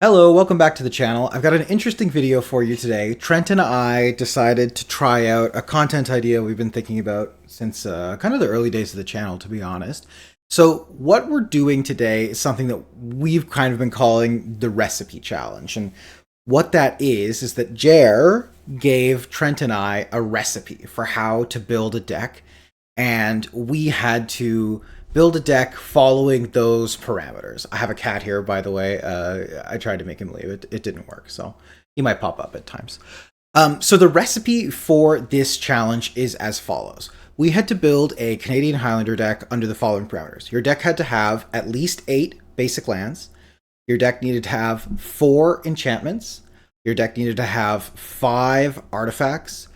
Hello, welcome back to the channel. I've got an interesting video for you today. Trent and I decided to try out a content idea we've been thinking about since kind of the early days of the channel, to be honest. So what we're doing today is something that we've kind of been calling the recipe challenge. And what that is that Jer gave Trent and I a recipe for how to build a deck, and we had to build a deck following those parameters. I have a cat here, by the way. I tried to make him leave. It didn't work, so he might pop up at times. So the recipe for this challenge is as follows. We had to build a Canadian Highlander deck under the following parameters. Your deck had to have at least 8 basic lands. Your deck needed to have 4 enchantments. Your deck needed to have 5 artifacts.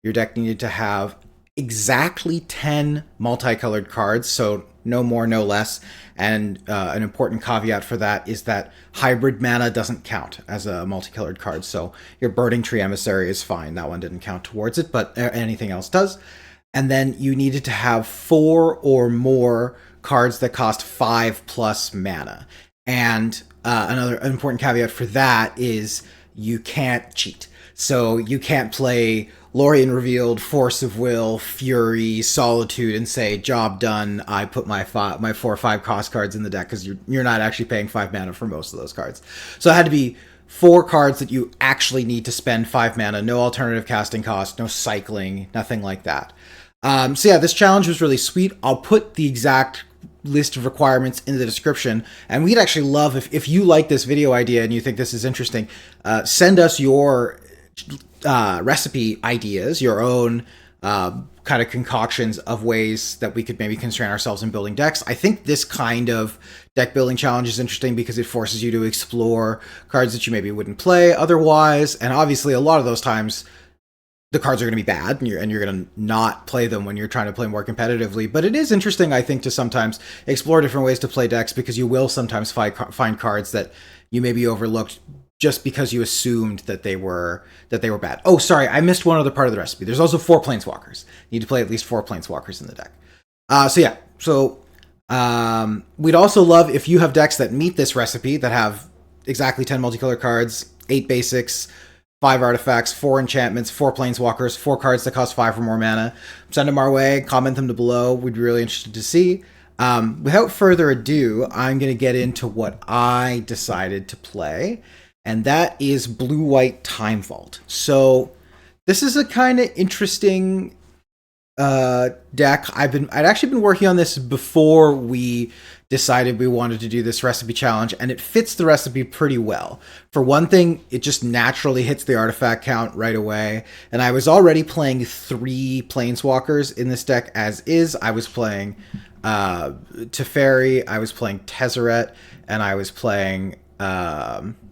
Your deck needed to have exactly 10 multicolored cards, so no more, no less. And an important caveat for that is that hybrid mana doesn't count as a multicolored card. So your Burning Tree Emissary is fine. That one didn't count towards it, but anything else does. And then you needed to have 4 or more cards that cost 5+ mana. And another important caveat for that is you can't cheat. So you can't play Lorien Revealed, Force of Will, Fury, Solitude, and say, job done, I put my 4 or 5 cost cards in the deck, because you're not actually paying 5 mana for most of those cards. So it had to be 4 cards that you actually need to spend 5 mana, no alternative casting cost, no cycling, nothing like that. So yeah, this challenge was really sweet. I'll put the exact list of requirements in the description, and we'd actually love if you like this video idea and you think this is interesting, send us your recipe ideas, your own kind of concoctions of ways that we could maybe constrain ourselves in building decks. I think this kind of deck building challenge is interesting because it forces you to explore cards that you maybe wouldn't play otherwise, and obviously a lot of those times the cards are going to be bad, and you're going to not play them when you're trying to play more competitively. But it is interesting, I think, to sometimes explore different ways to play decks, because you will sometimes find cards that you maybe overlooked just because you assumed that they were bad. Oh, sorry, I missed one other part of the recipe. There's also 4 Planeswalkers. You need to play at least 4 Planeswalkers in the deck. We'd also love if you have decks that meet this recipe, that have exactly 10 multicolor cards, 8 basics, 5 artifacts, 4 enchantments, 4 planeswalkers, 4 cards that cost 5 or more mana. Send them our way, comment them below. We'd be really interested to see. Without further ado, I'm going to get into what I decided to play, and that is Blue-White Time Vault. So this is a kind of interesting deck. I'd actually been working on this before we decided we wanted to do this recipe challenge, and it fits the recipe pretty well. For one thing, it just naturally hits the artifact count right away, and I was already playing 3 planeswalkers in this deck as is. I was playing Teferi, I was playing Tezzeret, and I was playing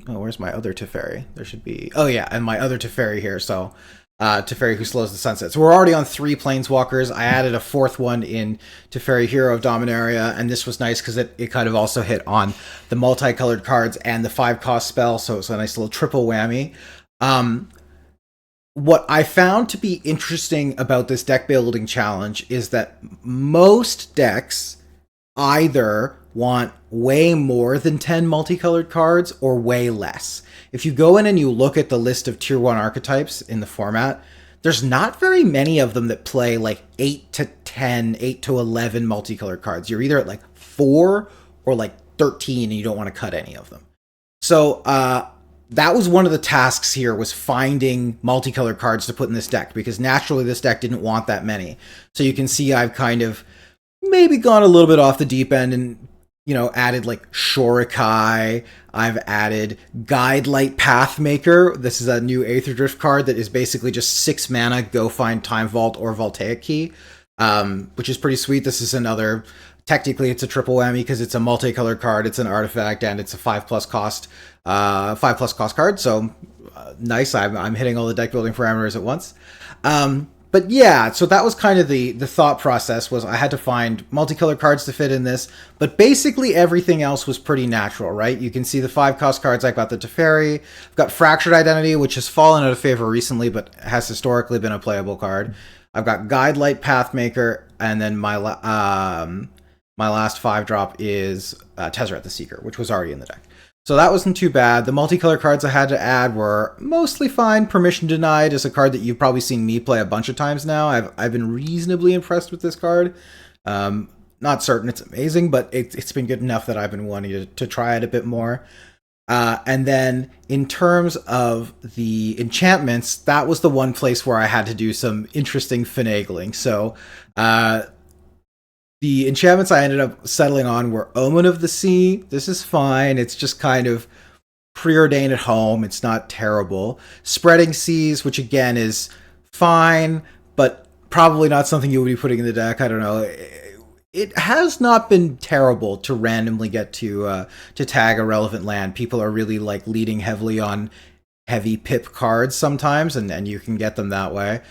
where's my other Teferi? There should be, oh yeah, and my other Teferi here. So Teferi Who Slows the Sunset. So we're already on 3 planeswalkers. I added a 4th one in Teferi Hero of Dominaria, and this was nice because it kind of also hit on the multicolored cards and the 5 cost spell, so it's a nice little triple whammy. What I found to be interesting about this deck building challenge is that most decks either want way more than 10 multicolored cards or way less. If you go in and you look at the list of tier 1 archetypes in the format, there's not very many of them that play like 8 to 10, 8 to 11 multicolored cards. You're either at like 4 or like 13 and you don't want to cut any of them. So that was one of the tasks here, was finding multicolored cards to put in this deck, because naturally this deck didn't want that many. So you can see I've kind of maybe gone a little bit off the deep end and, you know, added like Shorikai. I've added Guidelight Pathmaker. This is a new Aether Drift card that is basically just 6 mana, go find Time Vault or Voltaic Key, which is pretty sweet. This is another, technically it's a triple whammy because it's a multicolored card, it's an artifact, and it's a 5+ cost, 5+ cost card. So nice. I'm hitting all the deck building parameters at once. But yeah, so that was kind of the thought process, was I had to find multicolored cards to fit in this, but basically everything else was pretty natural, right? You can see the 5 cost cards. I got the Teferi. I've got Fractured Identity, which has fallen out of favor recently, but has historically been a playable card. I've got Guidelight Pathmaker, and then my last 5-drop is Tezzeret the Seeker, which was already in the deck. So that wasn't too bad. The multicolor cards I had to add were mostly fine. Permission Denied is a card that you've probably seen me play a bunch of times now. I've been reasonably impressed with this card. Um, Not certain it's amazing, but it's been good enough that I've been wanting to try it a bit more. And then in terms of the enchantments, that was the one place where I had to do some interesting finagling. So the enchantments I ended up settling on were Omen of the Sea. This is fine. It's just kind of preordained at home. It's not terrible. Spreading Seas, which again is fine, but probably not something you would be putting in the deck. I don't know. It has not been terrible to randomly get to tag a relevant land. People are really like leading heavily on heavy pip cards sometimes, and you can get them that way.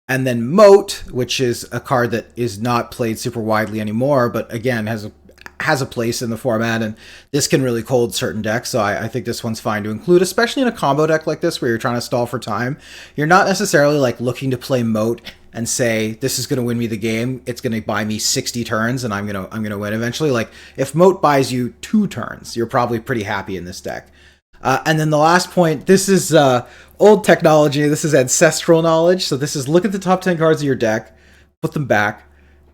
And then Moat, which is a card that is not played super widely anymore, but again has a place in the format, and this can really cold certain decks. So I think this one's fine to include, especially in a combo deck like this where you're trying to stall for time. You're not necessarily like looking to play Moat and say this is going to win me the game. It's going to buy me 60 turns, and I'm gonna win eventually. Like if Moat buys you 2 turns, you're probably pretty happy in this deck. And then the last point, this is old technology. This is ancestral knowledge. So this is look at the top 10 cards of your deck, put them back,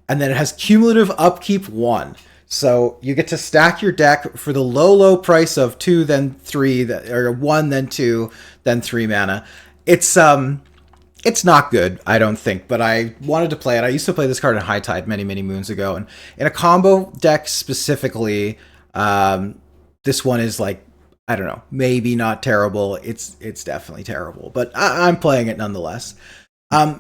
and then it has cumulative upkeep 1. So you get to stack your deck for the low price of 2, then 3, or 1, then 2, then 3 mana. It's not good, I don't think, but I wanted to play it. I used to play this card in High Tide many, many moons ago, and in a combo deck specifically, this one is like, I don't know, maybe not terrible. It's definitely terrible, but I'm playing it nonetheless.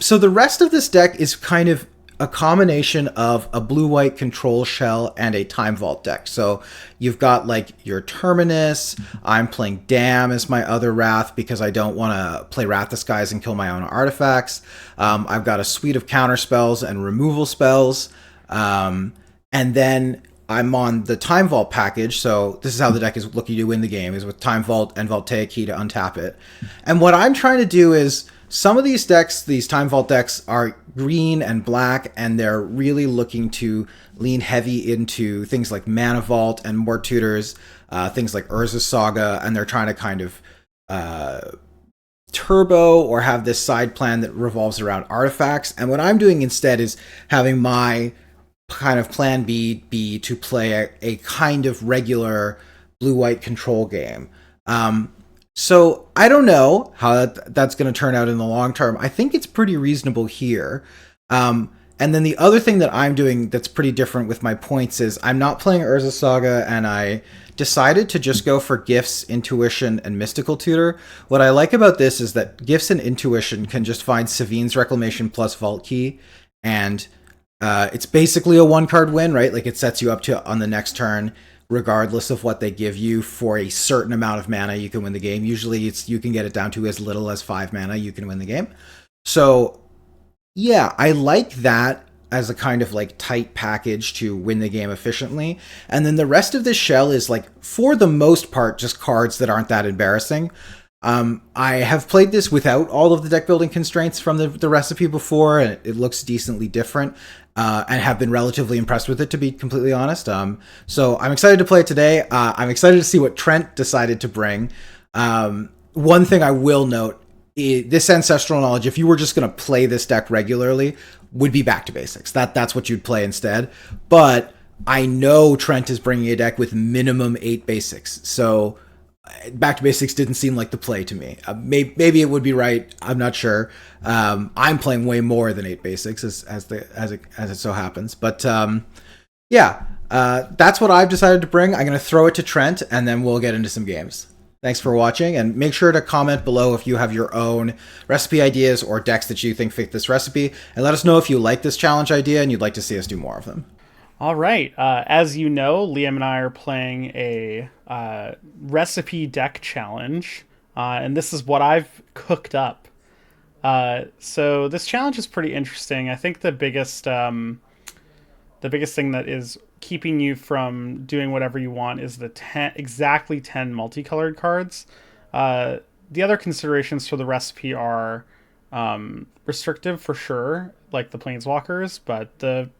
So the rest of this deck is kind of a combination of a blue-white control shell and a time vault deck. So you've got like your Terminus. I'm playing Dam as my other Wrath because I don't want to play Wrath Disguise and kill my own artifacts. I've got a suite of counter spells and removal spells. And then I'm on the Time Vault package, so this is how the deck is looking to win the game, is with Time Vault and Voltaic Key to untap it. And what I'm trying to do is, some of these decks, these Time Vault decks, are green and black, and they're really looking to lean heavy into things like Mana Vault and more tutors, things like Urza Saga, and they're trying to kind of turbo or have this side plan that revolves around artifacts. And what I'm doing instead is having my kind of plan B be to play a kind of regular blue-white control game. So I don't know how that's going to turn out in the long term. I think it's pretty reasonable here. And then the other thing that I'm doing that's pretty different with my points is I'm not playing Urza Saga, and I decided to just go for Gifts, Intuition, and Mystical Tutor. What I like about this is that Gifts and Intuition can just find Savine's Reclamation plus Vault Key, and it's basically a 1-card win, right? Like it sets you up to on the next turn, regardless of what they give you, for a certain amount of mana, you can win the game. Usually you can get it down to as little as 5 mana, you can win the game. So yeah, I like that as a kind of like tight package to win the game efficiently. And then the rest of this shell is like, for the most part, just cards that aren't that embarrassing. I have played this without all of the deck building constraints from the recipe before, and it looks decently different, and have been relatively impressed with it, to be completely honest. So I'm excited to play it today. I'm excited to see what Trent decided to bring. One thing I will note, this ancestral knowledge, if you were just going to play this deck regularly, would be Back to Basics. That's what you'd play instead. But I know Trent is bringing a deck with minimum 8 basics, so Back to Basics didn't seem like the play to me. Maybe it would be right. I'm not sure. I'm playing way more than 8 basics as it so happens. But yeah, that's what I've decided to bring. I'm going to throw it to Trent, and then we'll get into some games. Thanks for watching, and make sure to comment below if you have your own recipe ideas or decks that you think fit this recipe, and let us know if you like this challenge idea and you'd like to see us do more of them. All right. As you know, Liam and I are playing a recipe deck challenge, and this is what I've cooked up. So this challenge is pretty interesting. I think the biggest thing that is keeping you from doing whatever you want is the exactly 10 multicolored cards. The other considerations for the recipe are restrictive for sure, like the Planeswalkers, but the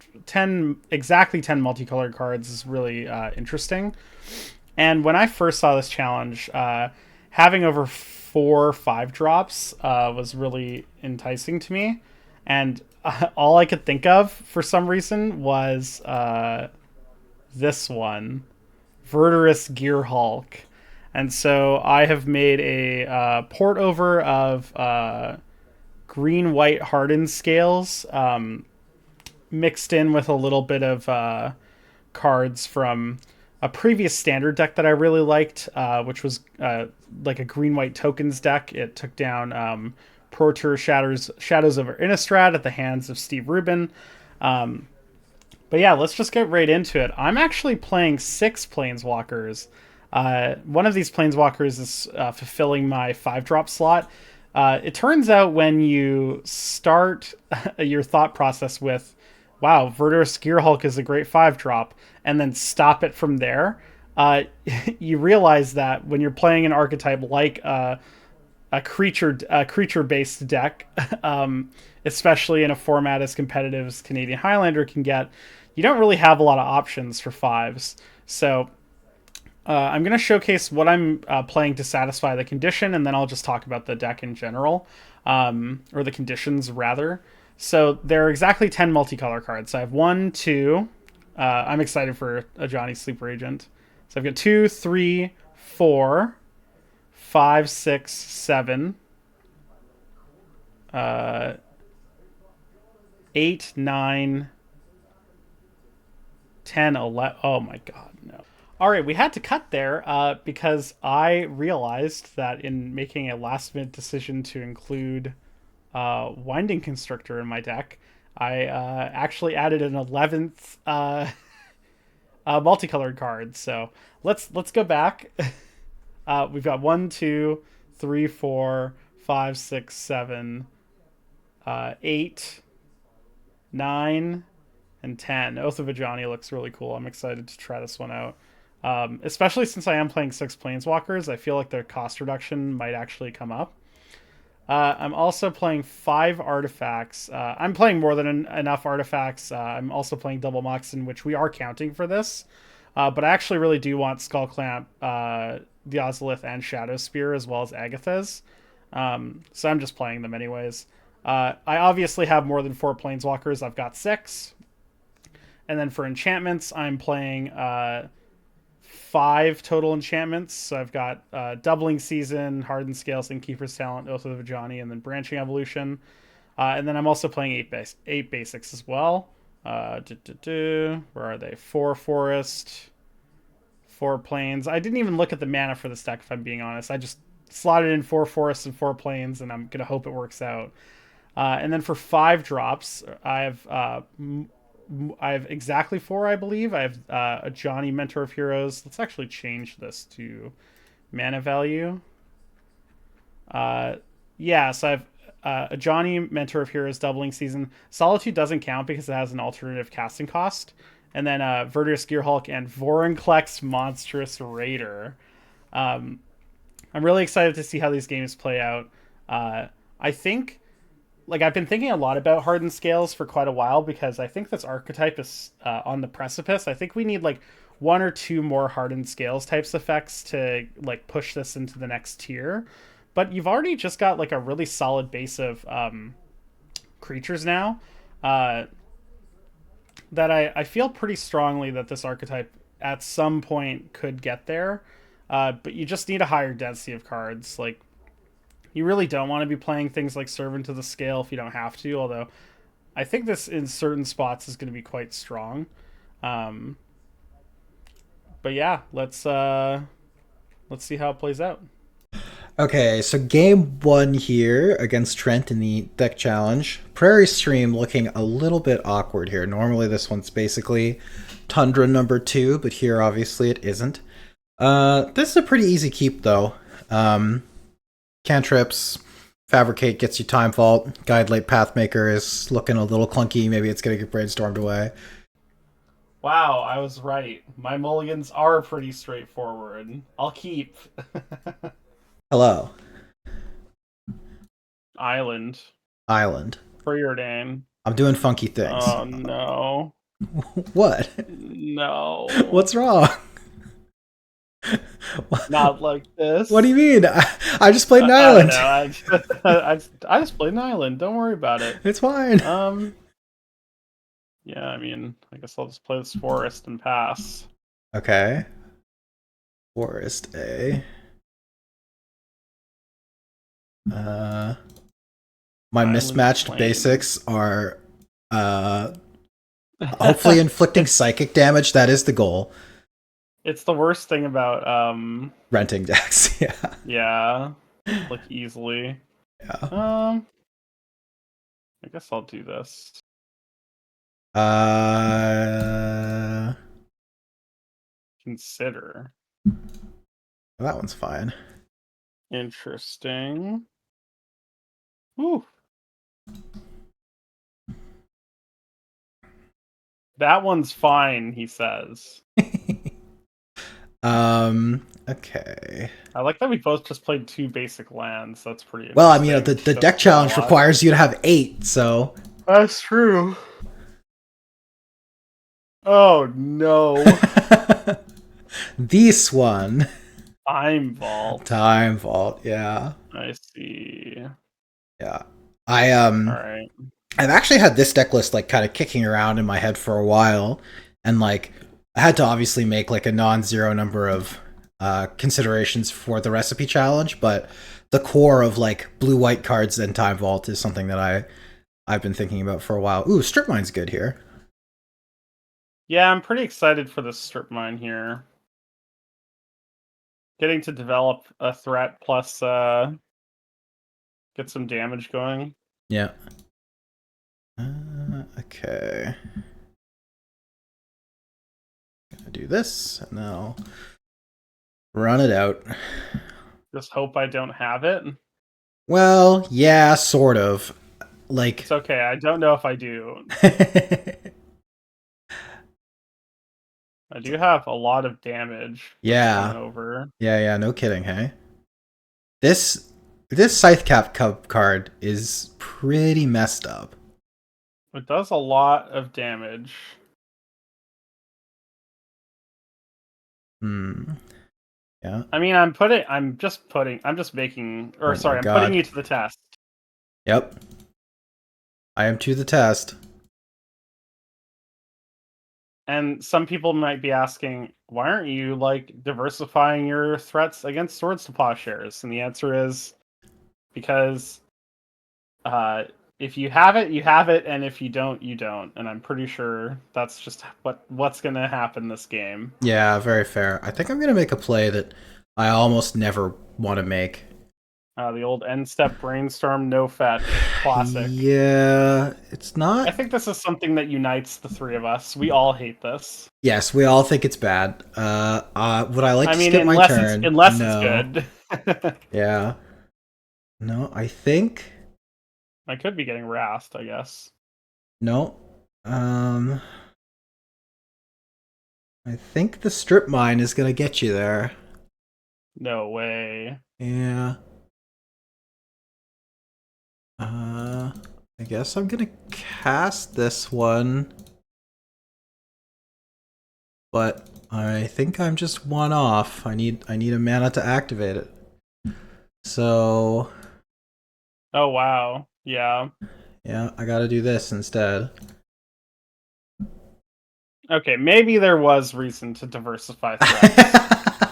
exactly 10 multicolored cards is really interesting. And when I first saw this challenge, having over 4 5 drops was really enticing to me. And all I could think of for some reason was this one, Verdurous Gear Hulk. And so I have made a port over of green white hardened scales, mixed in with a little bit of cards from a previous standard deck that I really liked, which was like a green white tokens deck. It took down Pro Tour Shadows over Innistrad at the hands of Steve Rubin. But yeah, let's just get right into it. I'm actually playing 6 Planeswalkers. One of these Planeswalkers is fulfilling my 5 drop slot. It turns out when you start your thought process with, wow, Verdurous Gearhulk is a great 5 drop, and then stop it from there, you realize that when you're playing an archetype like a creature based deck, especially in a format as competitive as Canadian Highlander can get, you don't really have a lot of options for fives. So I'm going to showcase what I'm playing to satisfy the condition, and then I'll just talk about the deck in general, or the conditions rather. So there are exactly 10 multicolor cards. So I have one, two. I'm excited for a Johnny Sleeper Agent. So I've got 2, 3, 4, 5, 6, 7, 8, 9, 10, 11. Oh my god, no. All right, we had to cut there because I realized that in making a last minute decision to include Winding Constrictor in my deck, I actually added an 11th multicolored card. So let's go back. We've got 1, 2, 3, 4, 5, 6, 7, 8, 9, and 10. Oath of Ajani looks really cool. I'm excited to try this one out. Especially since I am playing 6 Planeswalkers, I feel like their cost reduction might actually come up. I'm also playing 5 artifacts. I'm playing more than enough artifacts. I'm also playing Double Moxen, which we are counting for this. But I actually really do want Skull Clamp, Diazolith, and Shadow Spear, as well as Agatha's. So I'm just playing them anyways. I obviously have more than 4 Planeswalkers. I've got 6. And then for enchantments, I'm playing 5 total enchantments. So I've got Doubling Season, Hardened Scales, Innkeeper's Talent, Oath of Ajani, and then Branching Evolution. And then I'm also playing 8 basics as well. Where are they? 4 Forest, 4 Plains. I didn't even look at the mana for this deck, if I'm being honest. I just slotted in 4 Forests and 4 Plains, and I'm going to hope it works out. And then for 5 drops, I have exactly 4, I believe. I have a Johnny Mentor of Heroes. Let's actually change this to mana value. Yeah, so I have a Johnny Mentor of Heroes Doubling Season. Solitude doesn't count because it has an alternative casting cost. And then Verdurous Gearhulk and Vorinclex Monstrous Raider. I'm really excited to see how these games play out. I think, like, I've been thinking a lot about Hardened Scales for quite a while because I think this archetype is on the precipice. I think we need like 1 or 2 more Hardened Scales types effects to like push this into the next tier. But you've already just got like a really solid base of creatures now, that I feel pretty strongly that this archetype at some point could get there. But you just need a higher density of cards. Like, you really don't want to be playing things like Servant to the Scale if you don't have to, although I think this in certain spots is going to be quite strong. But yeah, let's see how it plays out. Okay, so game one here against Trent in the deck challenge. Prairie Stream looking a little bit awkward here. Normally this one's basically Tundra number 2, but here obviously it isn't. This is a pretty easy keep though. Cantrips, Fabricate gets you Time Vault. Guide Late Pathmaker is looking a little clunky. Maybe it's going to get brainstormed away. Wow, I was right. My mulligans are pretty straightforward. I'll keep. Hello. Island. Island. Preordain. I'm doing funky things. Oh no. What? No. What's wrong? Not like What do you this. mean? I just played an I don't island. know. I just played an island. Don't worry about it. It's fine. Um, yeah, I mean, I guess I'll just play this forest and pass. Okay. Forest A. Uh, my Island mismatched plains. basics are uh hopefully inflicting psychic damage. That is the goal. It's the worst thing about Renting decks. Yeah. yeah, like easily. Yeah. Um, I guess I'll do this. Uh, Consider. that one's fine. Interesting. Ooh, that one's fine, he says. Okay. I like that we both just played two basic lands. That's pretty Well, I mean, interesting. the Just deck for challenge us. requires you to have 8, so. That's true. Oh no. This one. Time Vault. Time Vault, yeah. I see. Yeah. I Alright. I've actually had this deck list like kind of kicking around in my head for a while, and like I had to obviously make like a non-zero number of considerations for the recipe challenge, but the core of like blue white cards and Time Vault is something that I've been thinking about for a while. Ooh, Strip Mine's good here. Yeah, I'm pretty excited for this strip mine here. Getting to develop a threat plus get some damage going. Yeah. Okay. Gonna do this, and then I'll run it out. Just hope I don't have it. Well, yeah, sort of. Like, It's okay. I don't know if I do. I do have a lot of damage that's coming yeah, over. yeah, no kidding, hey. This this Scythe Cap Cub card is pretty messed up. It does a lot of damage. Hmm. Yeah. I mean, I'm just making, or Oh my sorry, I'm putting god. you to the test. Yep. I am to the test. And some people might be asking, why aren't you like diversifying your threats against swords to plowshares? And the answer is because uh, if you have it, you have it, and if you don't, you don't. And I'm pretty sure that's just what's gonna happen this game. Yeah, very fair. I think I'm gonna make a play that I almost never want to make. The old end step brainstorm, no fetch, classic. Yeah, it's I not. think this is something that unites the three of us. We all hate this. Yes, we all think it's bad. Would I like I to mean, skip my turn? unless it's No. good. Yeah. No, I think I could be getting wrassed, I guess. no. Um, I think the strip mine is gonna get you there. No way. Yeah. Uh, I guess I'm gonna cast this one, but I think I'm just one off. I need a mana to activate it. So Oh wow. Yeah. yeah, I gotta do this instead. Okay, maybe there was reason to diversify threats.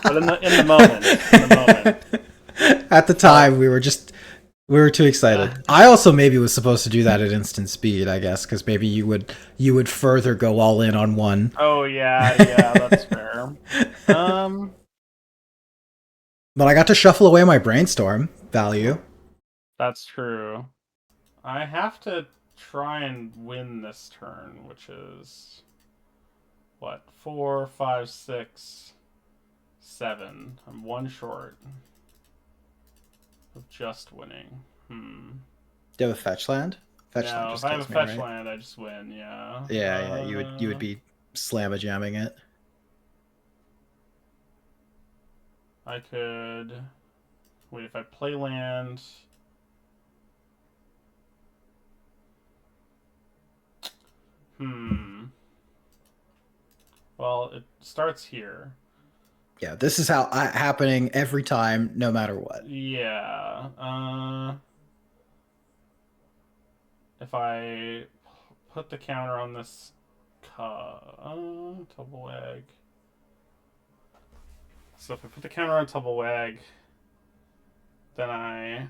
But in the moment. At the But time, we were too excited. I also maybe was supposed to do that at instant speed, I guess, because maybe you would further go all in on one. oh yeah, that's fair. Um But I got to shuffle away my brainstorm value. that's true. I have to try and win this turn, which is what, 4, 5, 6, 7. I'm one short of just winning. Do you have a fetch land? Fetch land No, if just I have a kills me, fetch right? land, I just win. Yeah. Yeah, you would be slamma jamming it. I could wait if I play land. Hmm. Well, it starts here. Yeah, this is how happening every time, no matter what. Yeah. If I put the counter on this double egg. So if I put the counter on double egg, then I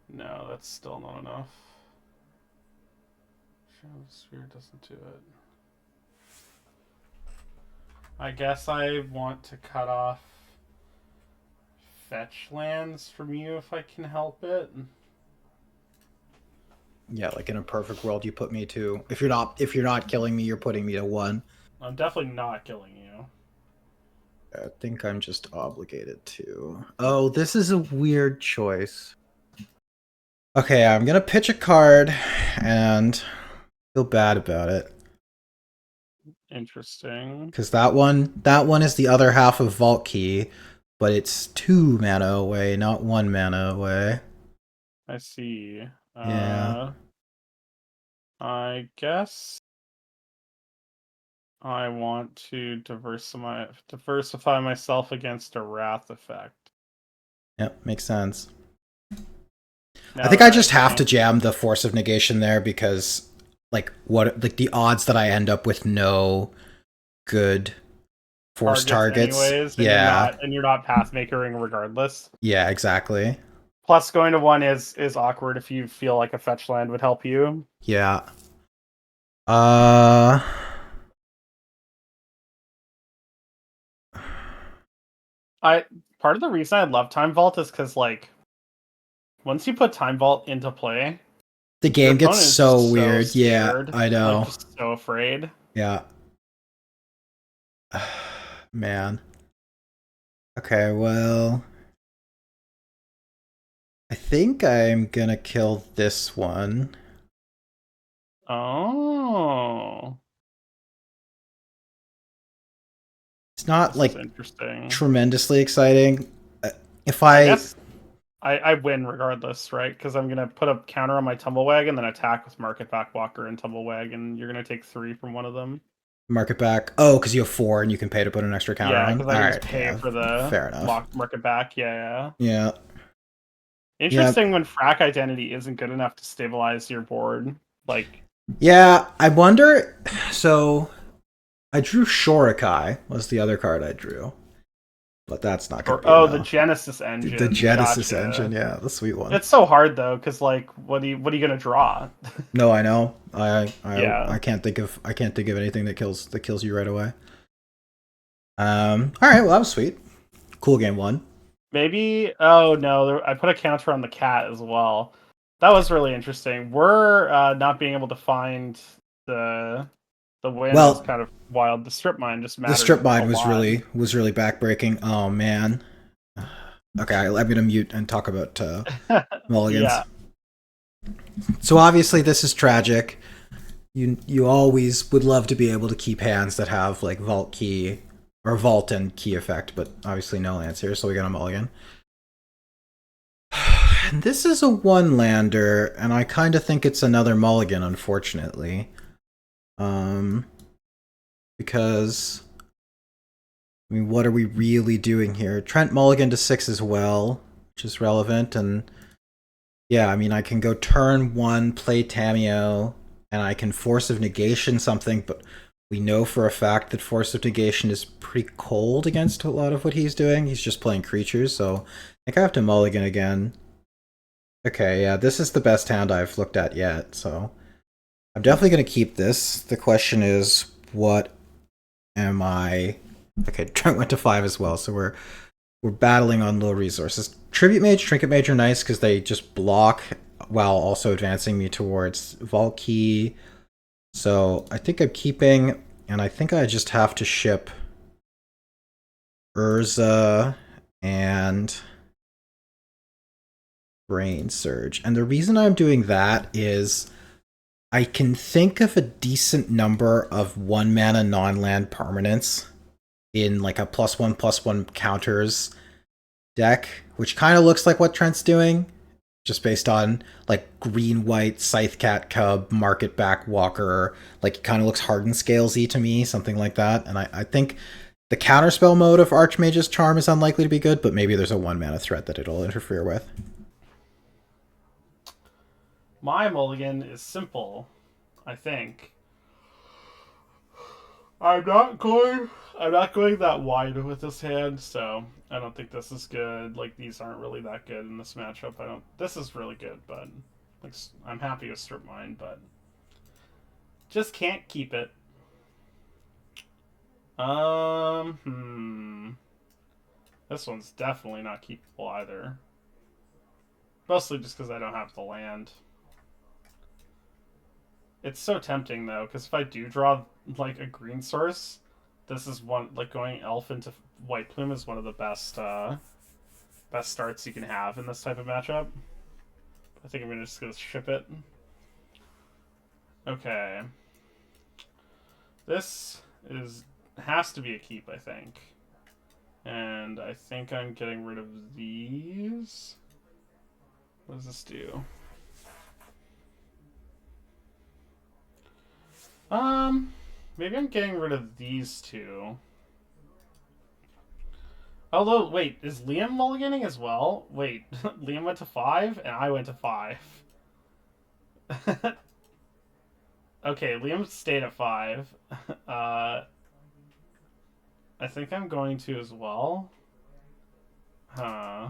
no, that's still not enough. Shadow Sphere doesn't do it. I guess I want to cut off fetch lands from you if I can help it. Yeah, like in a perfect world, you put me to. If you're not killing me, you're putting me to 1. I'm definitely not killing you. I think I'm just obligated to. Oh, this is a weird choice. Okay, I'm gonna pitch a card and feel bad about it. Interesting. Because that one is the other half of Vault Key, but it's 2 mana away, not 1 mana away. I see. Yeah. I guess I want to diversify myself against a wrath effect. Yep, makes sense. I Now think that I I just have to think jam the Force of Negation there because, like the odds that I end up with no good force targets targets. anyways, Yeah, and you're not path makering regardless. yeah, exactly. Plus, going to 1 is awkward if you feel like a fetch land would help you. Yeah. Uh, I Part of the reason I love Time Vault is because like once you put Time Vault into play, the your game gets opponent is so just so weird. Yeah, scared, I like know. just so afraid. Yeah. Man. Okay, well, I think I'm gonna kill this one. Oh, It's not this is like interesting. tremendously exciting. If I I guess I win regardless, right? Because I'm gonna put a counter on my Tumblewag and then attack with Market Back Walker and Tumblewag, and you're gonna take 3 from one of them. mark it back, oh, because you have 4 and you can pay to put an extra counter Yeah, on. because I All can just right, pay yeah, for the fair enough. market back. Yeah, yeah. Yeah, yeah, Interesting when Frack Identity isn't good enough to stabilize your board. Like, yeah. I wonder. So I drew Shorikai was the other card I drew, but that's not gonna or be oh, the enough. Genesis The engine. Genesis engine, Gotcha. yeah, the sweet one. It's so hard though, because like, what are you gonna draw? No, I know. I Yeah. can't think of anything that kills you right away. All right, well that was sweet. Cool game 1. Maybe. Oh no, I put a counter on the cat as well. That was really interesting. We're not being able to find the the win is Well, kind of wild. The strip mine just the strip mattered a mine was lot. really backbreaking. Oh man. Okay, I'm gonna mute and talk about mulligans. Yeah. So obviously this is tragic. You always would love to be able to keep hands that have like vault key or vault and key effect, but obviously no lands here, so we got a mulligan. And this is a 1-lander, and I kind of think it's another mulligan, unfortunately. Because I mean, what are we really doing here? Trent mulligan to 6 as well, which is relevant, and yeah, I mean, I can go turn 1, play Tameo, and I can Force of Negation something, but we know for a fact that Force of Negation is pretty cold against a lot of what he's doing. He's just playing creatures, so I think I have to mulligan again. Okay, yeah, this is the best hand I've looked at yet, so I'm definitely going to keep this. The question is, what am I... Okay, Trent went to 5 as well, so we're battling on low resources. Tribute Mage, Trinket Mage are nice because they just block while also advancing me towards Vault Key. So I think I'm keeping, and I think I just have to ship Urza and Brain Surge. And the reason I'm doing that is I can think of a decent number of 1-mana non-land permanents in like a +1/+1 counters deck, which kind of looks like what Trent's doing, just based on like green white Scythe Cat Cub Market Back Walker. Like it kind of looks Hardened Scalesy to me, something like that. And I think The counterspell mode of Archmage's Charm is unlikely to be good, but maybe there's a 1 mana threat that it'll interfere with. My mulligan is simple, I think. I'm not going. I'm not going that wide with this hand, so I don't think this is good. Like these aren't really that good in this matchup. I don't. This is really good, but like I'm happy with strip mine, but just can't keep it. This one's definitely not keepable either. Mostly just because I don't have the land. It's so tempting though, because if I do draw like a green source, this is one like going elf into white plume is one of the best starts you can have in this type of matchup. I think I'm just gonna ship it. Okay, this is has to be a keep, I think, and I think I'm getting rid of these. What does this do? Maybe I'm getting rid of these two. Although, wait, is Liam mulliganing as well? Wait, Liam went to 5 and I went to 5. Okay, Liam stayed at 5. I think I'm going to as well. Huh.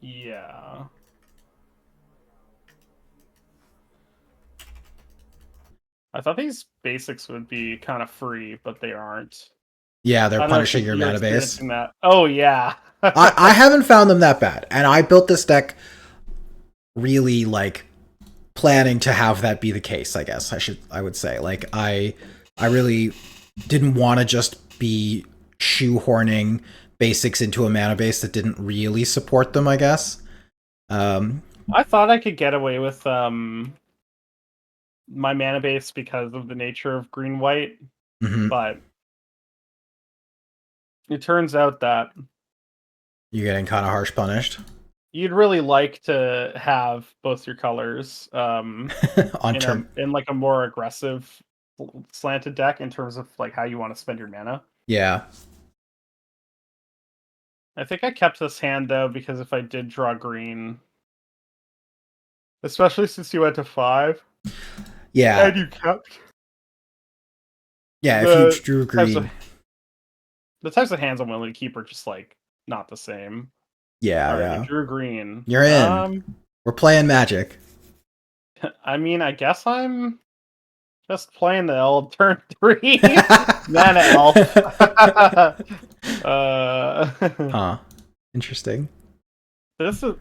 Yeah. I thought these basics would be kind of free, but they aren't. Yeah, they're I don't know punishing if your you're mana base. experiencing that. Oh, yeah. I haven't found them that bad, and I built this deck really like planning to have that be the case. I guess I would say like I really didn't want to just be shoehorning basics into a mana base that didn't really support them. I guess. I thought I could get away with my mana base because of the nature of green white, mhm. but it turns out that You're getting kind of harsh punished you'd really like to have both your colors on turn. in like a more aggressive slanted deck in terms of like how you want to spend your mana. Yeah, I think I kept this hand though because if I did draw green, especially since you went to 5 yeah, and you kept yeah. If you the drew types of green, the types of hands I'm willing to keep are just like not the same. yeah, All right, you yeah. drew green. You're in. We're playing Magic. I mean, I guess I'm just playing the old turn 3 mana elf. Huh. Interesting. This is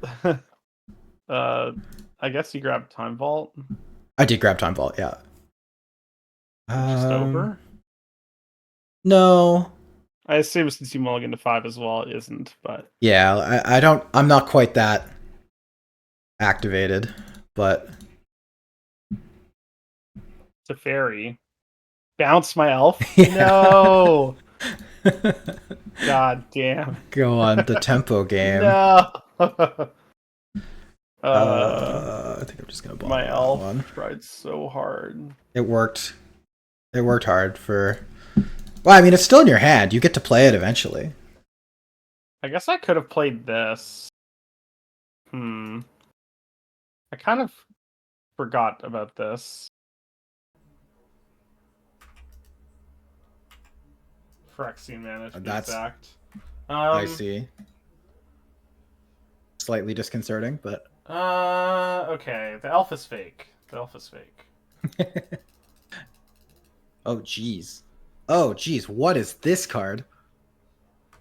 uh I guess you grabbed Time Vault. I did grab Time Vault, yeah. Just Um, over. no. I assume since you mulligan to 5 as well, it isn't, but Yeah, I don't. I'm not quite that activated, but it's a fairy. Bounce my elf? yeah. No! God damn. Go on the tempo game. No! I think I'm just gonna My bottom that elf one. tried so hard. It worked. It worked hard for. Well, I mean, it's still in your hand. You get to play it eventually. I guess I could have played this. I kind of forgot about this. Phyrexian mana to be That's exact. I see. Slightly disconcerting, but Okay. The elf is fake. The elf is fake. oh jeez. Oh jeez, what is this card?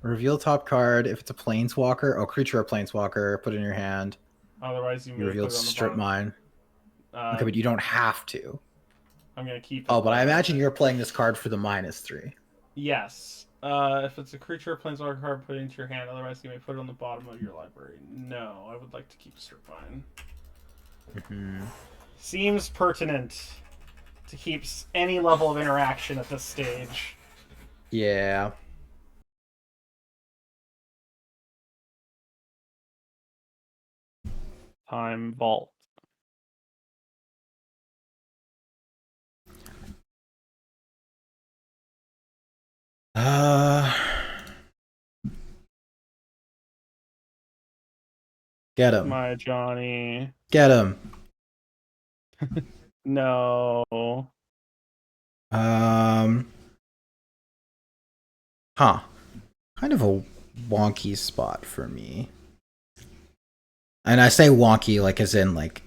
Reveal top card if it's a planeswalker. Oh, creature or planeswalker, put it in your hand. Otherwise, you You may put revealed it on the strip bottom. mine. Okay, but you don't have to. I'm gonna keep Oh, it but I though. imagine you're playing this card for the -3. Yes. If it's a creature or planeswalker card, put it into your hand. Otherwise, you may put it on the bottom of your library. No, I would like to keep strip mine. Mm-hmm. Seems pertinent to keep any level of interaction at this stage. Yeah. Time Vault. Get him. My Johnny. Get him. No. Um, huh. Kind of a wonky spot for me. And I say wonky like as in like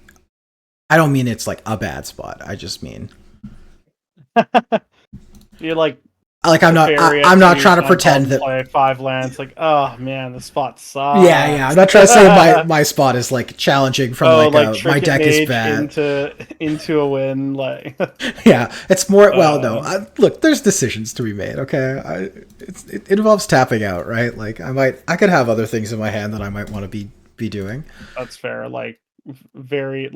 I don't mean it's like a bad spot. I just mean You're like like Teferi at I'm not 2, trying to Sand pretend Vault, that play 5 lands. Like, oh man, the spot yeah, I'm sucks. not trying to say my spot is like challenging from Oh, like like a my Trinket deck is Mage bad. into a win. Like, Yeah, it's more well no. uh, Look, there's decisions to be made, okay? It involves tapping out, right? Like I could have other things in my hand that I might want to be doing. that's fair. Like, very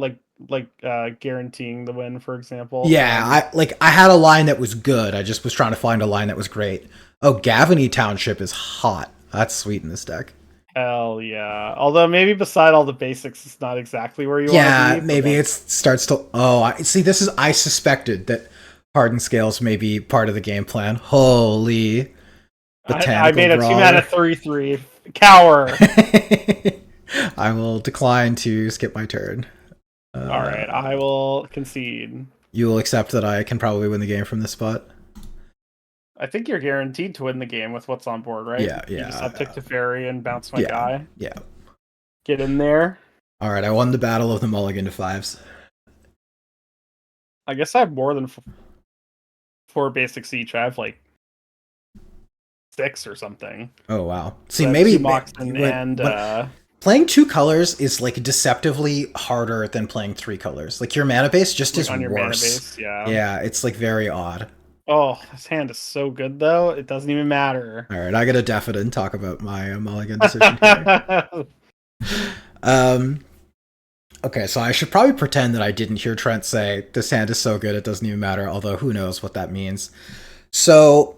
guaranteeing the win, for example. Yeah, I had a line that was good. I just was trying to find a line that was great. Oh, Gavany Township is hot. That's sweet in this deck. Hell yeah. Although maybe beside all the basics, it's not exactly where you want to Yeah, be. But maybe like, it starts to. Oh, I see. This is. I suspected that Hardened Scales may be part of the game plan. Holy I botanical made a 2-mana brawler! 3/3 cower. I will decline to skip my turn. All right, I will concede. You will accept that I can probably win the game from this spot. I think you're guaranteed to win the game with what's on board, right? Yeah, You just have yeah, Teferi and bounce my yeah, guy. yeah. Get in there. All right, I won the battle of the mulligan to fives. I guess I have more than 4 basics each. I have like 6 or something. Oh wow. So See, I have maybe 2 Moxen and playing 2 colors is like deceptively harder than playing 3 colors. Like your mana base just is on your mana worse. base. Yeah. Yeah, it's like very odd. Oh, this hand is so good though. It doesn't even matter. All right, I gotta definite and talk about my mulligan decision here. Um. Okay, so I should probably pretend that I didn't hear Trent say this hand is so good it doesn't even matter. Although who knows what that means. So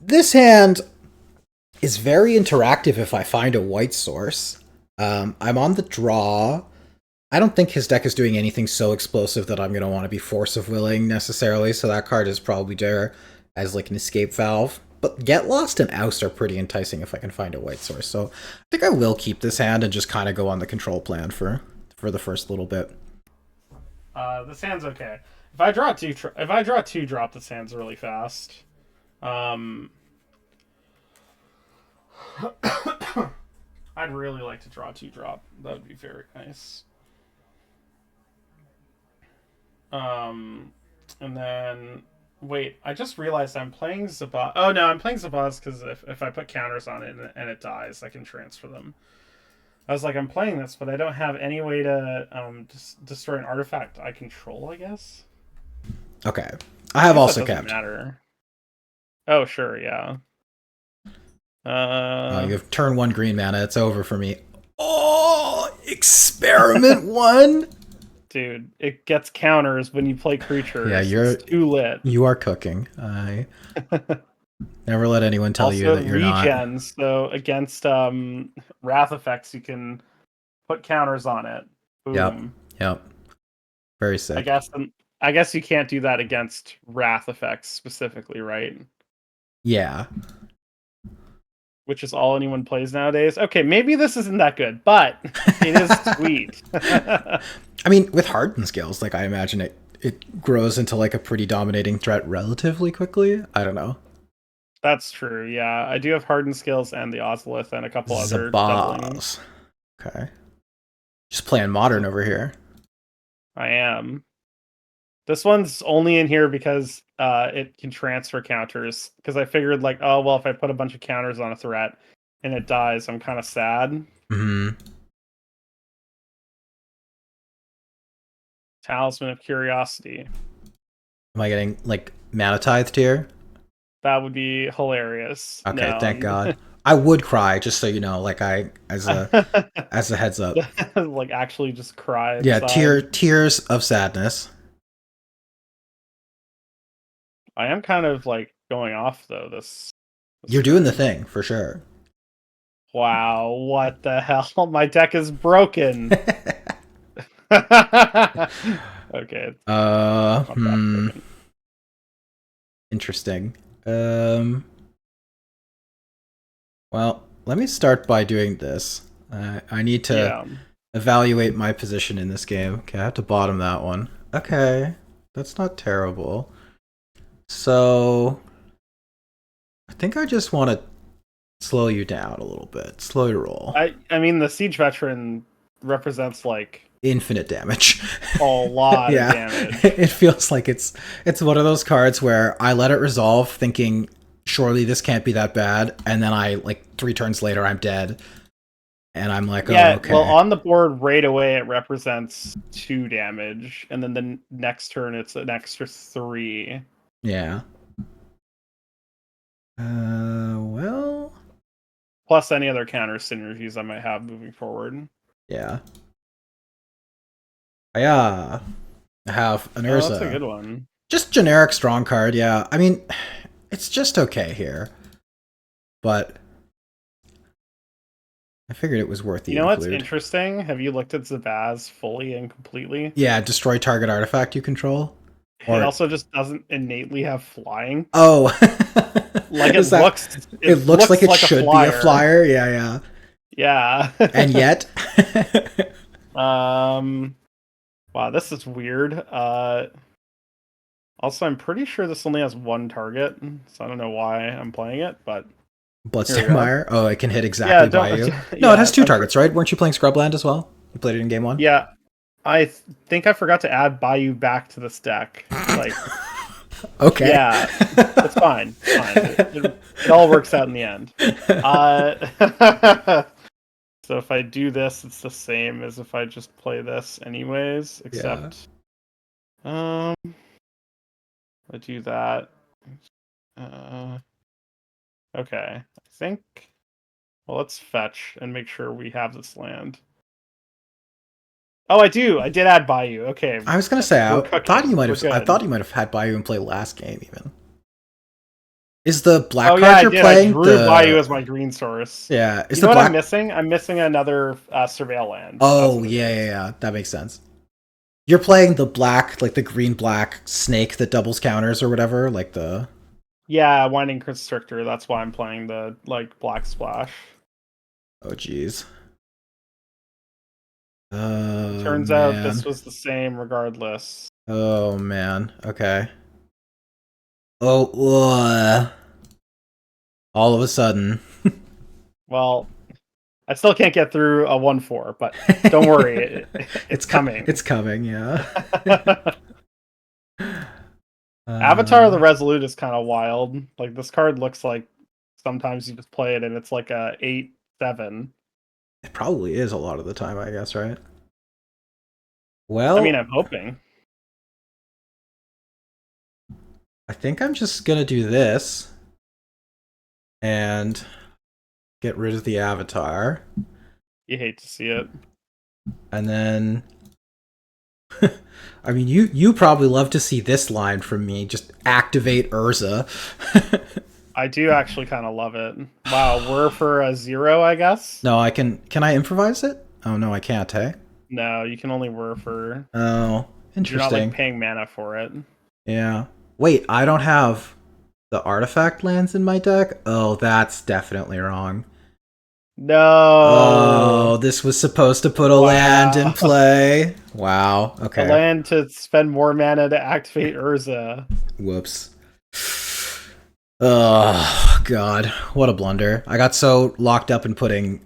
this hand is very interactive if I find a white source. I'm on the draw. I don't think his deck is doing anything so explosive that I'm going to want to be Force of Willing necessarily, so that card is probably there as like an escape valve. But Get Lost and Oust are pretty enticing if I can find a white source, so I think I will keep this hand and just kind of go on the control plan for the first little bit. This hand's okay. If I draw two drop, this hand's really fast. I'd really like to draw 2 drop. That would be very nice. And then wait, I just realized I'm playing Zabaz. Oh no, I'm playing Zabaz because if I put counters on it and it dies, I can transfer them. I was like, I'm playing this, but I don't have any way to destroy an artifact I control, I guess. Okay. I have also that doesn't kept. matter. Oh sure, yeah. You have turn 1 green mana. It's over for me. Oh, experiment 1. Dude, it gets counters when you play creatures. Yeah, it's too lit. You are cooking. I never let anyone tell also, you that you're regens, so against wrath effects, you can put counters on it. Boom. Yep. Very sick. I guess you can't do that against wrath effects specifically, right? Yeah. Which is all anyone plays nowadays. Okay, maybe this isn't that good, but it is sweet. I mean, with Hardened Scales, like I imagine it grows into like a pretty dominating threat relatively quickly. I don't know. That's true. Yeah, I do have Hardened Scales and the Ozolith and a couple other Zabaz. Okay. Just playing modern over here. I am. This one's only in here because it can transfer counters. Because I figured, like, oh, well, if I put a bunch of counters on a threat and it dies, I'm kind of sad. Mm-hmm. Talisman of Curiosity. Am I getting, like, mana tithed here? That would be hilarious. Okay, no. thank God. I would cry, just so you know, like, as a heads up. Like, actually just cry. Yeah, tears of sadness. I am kind of like going off though. This You're doing the thing for sure. Wow, what the hell? My deck is broken. Okay. Interesting. Well, let me start by doing this. I need to Yeah. evaluate my position in this game. Okay, I have to bottom that one. Okay, that's not terrible. So I think I just want to slow you down a little bit. Slow your roll. I mean the siege veteran represents like Infinite damage. a lot of Yeah, damage. it feels like it's one of those cards where I let it resolve, thinking surely this can't be that bad, and then I like 3 turns later I'm dead, and I'm like, oh Yeah, well, okay, on the board right away it represents 2 damage, and then the next turn it's an extra 3. yeah. Well, Plus any other counter synergies I might have moving forward. yeah, yeah. I have an Oh, that's a Urza, good one. just generic strong card. Yeah, I mean, it's just okay here, but I figured it was worth You the know what's include. interesting? Have you looked at Zabaz fully and completely? Yeah, destroy target artifact you control, It or also just doesn't innately have flying. oh, Like is that? It it looks like looks it like a should be a flyer. flyer. Yeah, yeah. Yeah. And yet, um wow, this is weird. Also I'm pretty sure this only has 1 target, so I don't know why I'm playing it, but here we go. Bloodstainmire. Oh, it can hit Yeah, exactly by don't you. No, it has yeah, 2 targets, right? Weren't you playing Scrubland as well? You played it in game one. yeah, think I forgot to add Bayou back to this deck. Like, Okay. yeah, it's fine. It's fine. It all works out in the end. So if I do this, it's the same as if I just play this anyways, Yeah. except I do that. Uh, okay. I think well, let's fetch and make sure we have this land. Oh, I do. I did add Bayou. Okay. I was gonna say We're I thought you cooking. might We're have. I good. thought you might have had Bayou and play last game even. Is the black Oh yeah, card I you're did. I playing drew Bayou the? as my green source. Yeah. Is You the know what I'm black? missing? I'm missing another surveil land. That's Oh what it yeah, yeah, is. yeah. That makes sense. You're playing the black, like the green black snake that doubles counters or whatever, like the. Yeah, Winding Constrictor. That's why I'm playing the like black splash. Oh jeez. Oh Turns out this man. was the same regardless. Oh man. Okay. Oh. All of a sudden. Well, I still can't get through a 1/4, but don't worry, it's It's coming. coming. Yeah. Avatar of the uh, Resolute is kind of wild. Like this card looks like sometimes you just play it and it's like a 8/7. it probably is a lot of the time, I guess, right? I mean, Well, I'm hoping. I think I'm just gonna do this and get rid of the avatar, You hate to see it. and then. I mean, you probably love to see this line from me. Just activate Urza. I do actually kind of love it. Wow, we're for a 0, I guess. No, I can. Can I improvise it? Oh no, I can't. Hey. No, you can only whir for. Oh, You're not like interesting. paying mana for it. Yeah. Wait, I don't have the artifact lands in my deck. Oh, that's definitely wrong. No. Oh, this was supposed to put a land in Wow. play. Wow. A Okay. land to spend more mana to activate Urza. Whoops. Oh God, what a blunder! I got so locked up in putting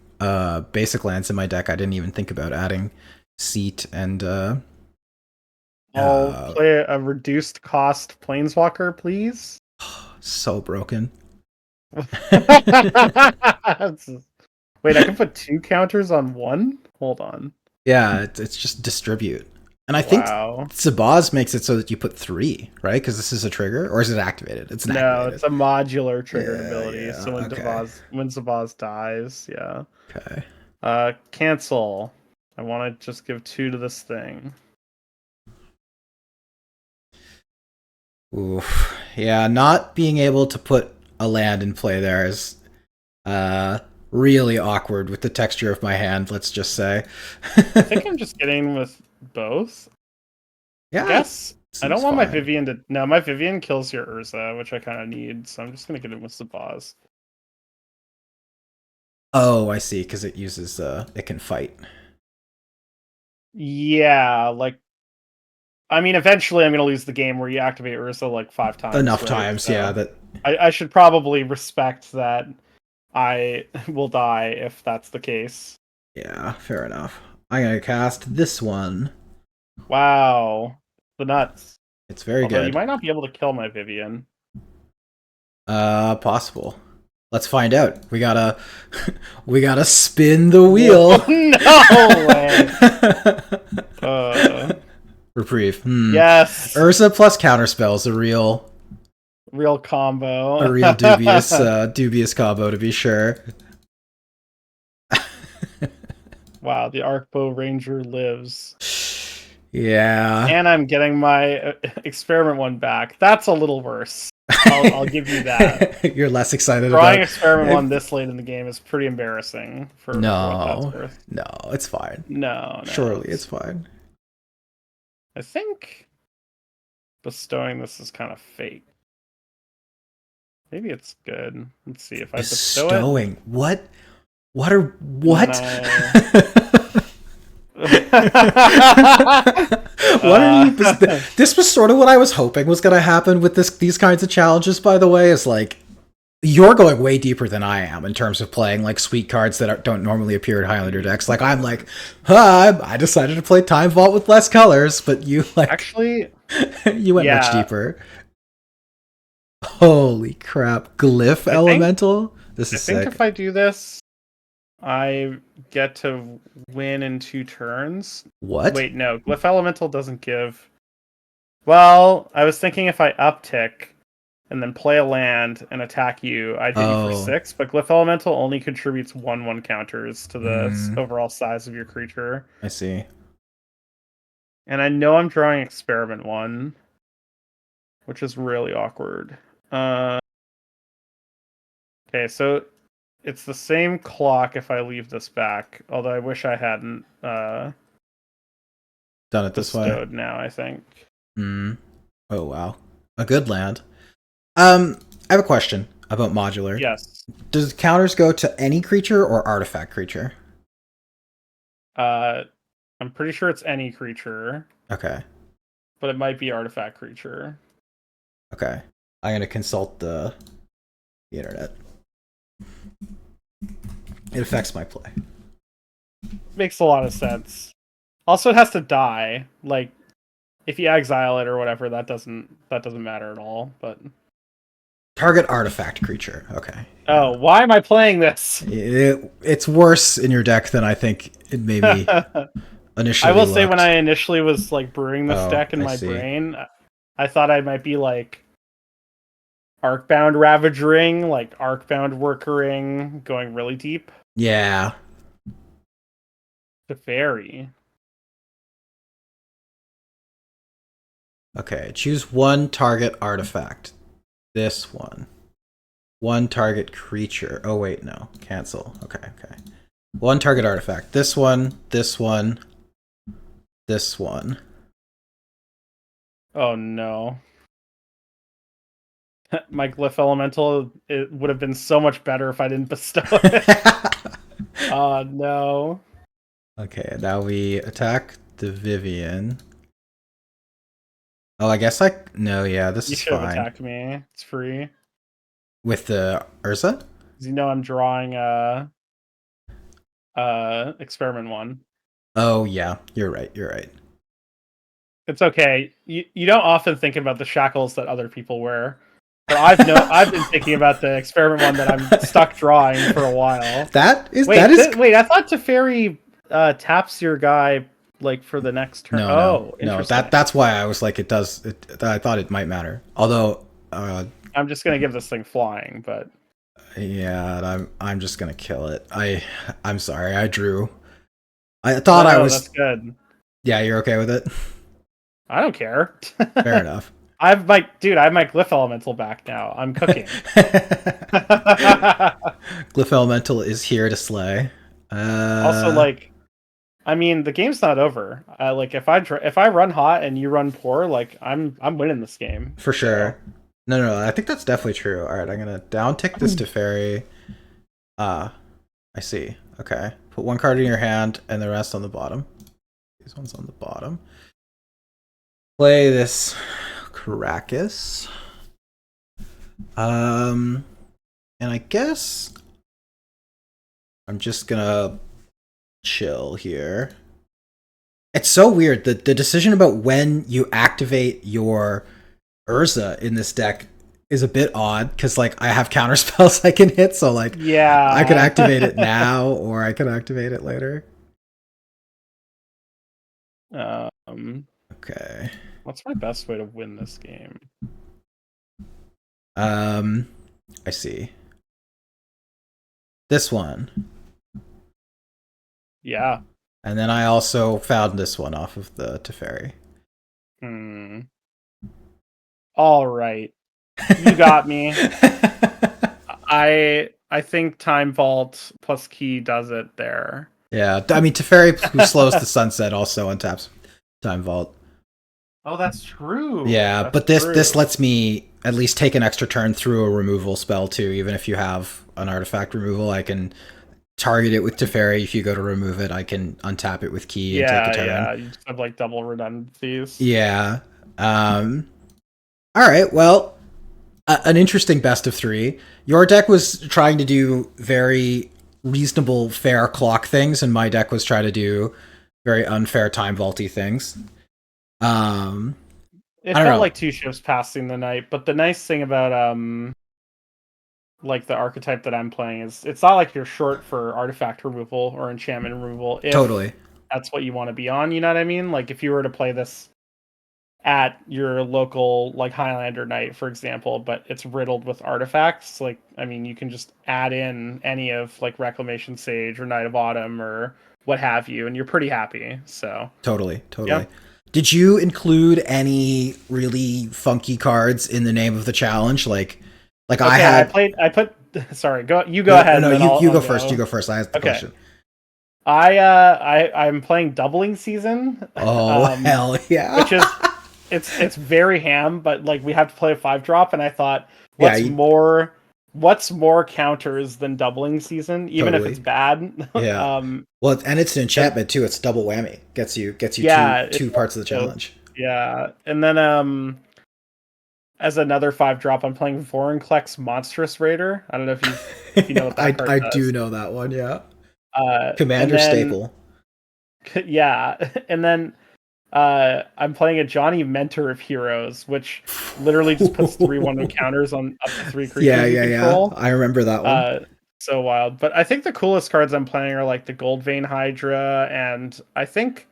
basic lands in my deck, I didn't even think about adding seat and I'll uh play a reduced cost Planeswalker, please. so broken. Wait, I can put 2 counters on 1? Hold on. Yeah, it's just distribute. And I think Wow. Sabaz makes it so that you put 3, right? Because this is a trigger, or is it activated? It's an No, activated. it's a modular triggered Yeah, ability. yeah. So Okay. when Zavaz dies, yeah. Okay. Cancel. I want to just give 2 to this thing. Oof. Yeah, not being able to put a land in play there is uh really awkward with the texture of my hand, let's just say. I think I'm just getting with both. I Yeah, it guess I don't seems want my fine. Vivian to. No, my Vivian kills your Urza, which I kind of need. So I'm just gonna get it with Zavaz. Oh, I see, because it uses it can fight. Yeah, like I mean, eventually I'm gonna lose the game where you activate Ursa like 5 times, Enough right? times, yeah, So that I should probably respect that I will die if that's the case. yeah, fair enough. I'm gonna cast this one. Wow, the nuts. It's very Although you good. might not be able to kill my Vivian. Possible. Let's find out. We gotta we gotta spin the Whoa, wheel. no way. Uh, Reprieve. yes, Ursa plus counterspell is real combo. a real dubious combo to be sure. Wow, the Arcbow Ranger lives. Yeah. And I'm getting my experiment one back. That's a little worse. I'll give you that. You're less excited Drawing about experiment one if, this late in the game is pretty embarrassing for what that's no. worth. No, it's fine. No. Surely it's fine. I think bestowing this is kind of fake. Maybe it's good. Let's see if I bestow it. Bestowing. What? What are And then what? I What are you? This was sort of what I was hoping was going to happen with these kinds of challenges. By the way, is like you're going way deeper than I am in terms of playing like sweet cards that don't normally appear in Highlander decks. Like I'm like, I decided to play Time Vault with less colors, but you like actually, you went much yeah, deeper. Holy crap! Glyph Elemental. This I is think sick. if I do this, I get to win in 2 turns. What? Wait, no. Glyph Elemental doesn't give. Well, I was thinking if I uptick and then play a land and attack you, I'd hit you for Oh. 6, but Glyph Elemental only contributes 1/1 counters to the Mm, overall size of your creature. I see. And I know I'm drawing Experiment 1, which is really awkward. Uh, okay, so it's the same clock if I leave this back, although I wish I hadn't Done it this way. bestowed now, I think. Mm. Oh wow, a good land. I have a question about modular. Yes. Does counters go to any creature or artifact creature? I'm pretty sure it's any creature, Okay. but it might be artifact creature. Okay. I'm gonna consult the internet. It affects my play. Makes a lot of sense. Also, it has to die. Like, if you exile it or whatever, that doesn't matter at all. But Target artifact creature. Okay. oh, why am I playing this? It's worse in your deck than I think it maybe initially I will say, looked. when I initially was like brewing this Oh, deck in I my see. brain, I thought I might be like Arcbound Ravagering, like Arcbound Workering, going really deep. Yeah. To fairy. Okay. Choose one target artifact. This one. One target creature. Oh wait, no. Cancel. Okay. One target artifact. This one, this one, this one. Oh no. My Glyph Elemental, it would have been so much better if I didn't bestow it. Oh no. Okay, now we attack the Vivian. Oh, I guess no, yeah, this You is should have fine. attacked me. It's free. With the Ursa? Because you know I'm drawing Experiment 1. Oh yeah, you're right. It's okay. You don't often think about the shackles that other people wear. But I've been thinking about the Experiment 1 that I'm stuck drawing for a while. That is Wait, I thought Teferi taps your guy like for the next turn. no. Interesting. That's why I was like it does I thought it might matter. Although I'm just gonna give this thing flying, but yeah, I'm just gonna kill it. I'm sorry, I drew. I thought I was. That's good. Yeah, you're okay with it. I don't care. Fair enough. I have my Glyph Elemental back now. I'm cooking. Glyph Elemental is here to slay. Also, like, I mean, the game's not over. Like, if I run hot and you run poor, like, I'm winning this game for sure. So. No, I think that's definitely true. All right, I'm gonna down tick this to fairy. I see. Okay. Put one card in your hand and the rest on the bottom. These ones on the bottom. Play this Caracas. And I guess I'm just gonna chill here. It's so weird. The decision about when you activate your Urza in this deck is a bit odd because like I have counter spells I can hit, so like I could Yeah. activate it now or I could activate it later. um, Okay. what's my best way to win this game? Um, I see. This one. Yeah. And then I also found this one off of the Teferi. Hmm. All right. You got me. I think Time Vault plus Key does it there. Yeah, I mean Teferi, who slows the sunset, also untaps Time Vault. Oh, that's true. Yeah, That's but this true. lets me at least take an extra turn through a removal spell too. Even if you have an artifact removal, I can target it with Teferi. If you go to remove it, I can untap it with Key and take a Yeah, turn. yeah. You just have like double redundancies. Yeah. Um. All right. Well, an interesting best of three. Your deck was trying to do very reasonable, fair clock things, and my deck was trying to do very unfair time vaulty things. Um, It I don't felt know. like two ships passing the night, but the nice thing about like the archetype that I'm playing is it's not like you're short for artifact removal or enchantment removal if Totally, that's what you want to be on, you know what I mean? Like if you were to play this at your local like Highlander night, for example, but it's riddled with artifacts, like I mean you can just add in any of like Reclamation Sage or Knight of Autumn or what have you, and you're pretty happy. So totally, yeah. totally. Did you include any really funky cards in the name of the challenge? Like I Okay, had. I put sorry, go you go No, no, ahead no. and then You I'll go first. You go. go first. I asked the Okay. question. I'm playing Doubling Season, Oh um, hell yeah! which is it's very ham, but like we have to play a 5-drop, and I thought, Yeah, what's more counters than Doubling Season, even if it's totally. bad. Yeah. Well, and it's an And enchantment too. It's double whammy. Gets you yeah, two it parts of the does. challenge. Yeah, and then as another 5-drop, I'm playing Vorinclex Monstrous Raider. I don't know if you know what that card I do does. know that one. Yeah. And Commander then staple. yeah, and then I'm playing a Johnny Mentor of Heroes, which literally just puts 3/1 counters on up to 3 Yeah, creatures you yeah, yeah. control. I remember that one. Uh, so wild. But I think the coolest cards I'm playing are like the Goldvein Hydra, and I think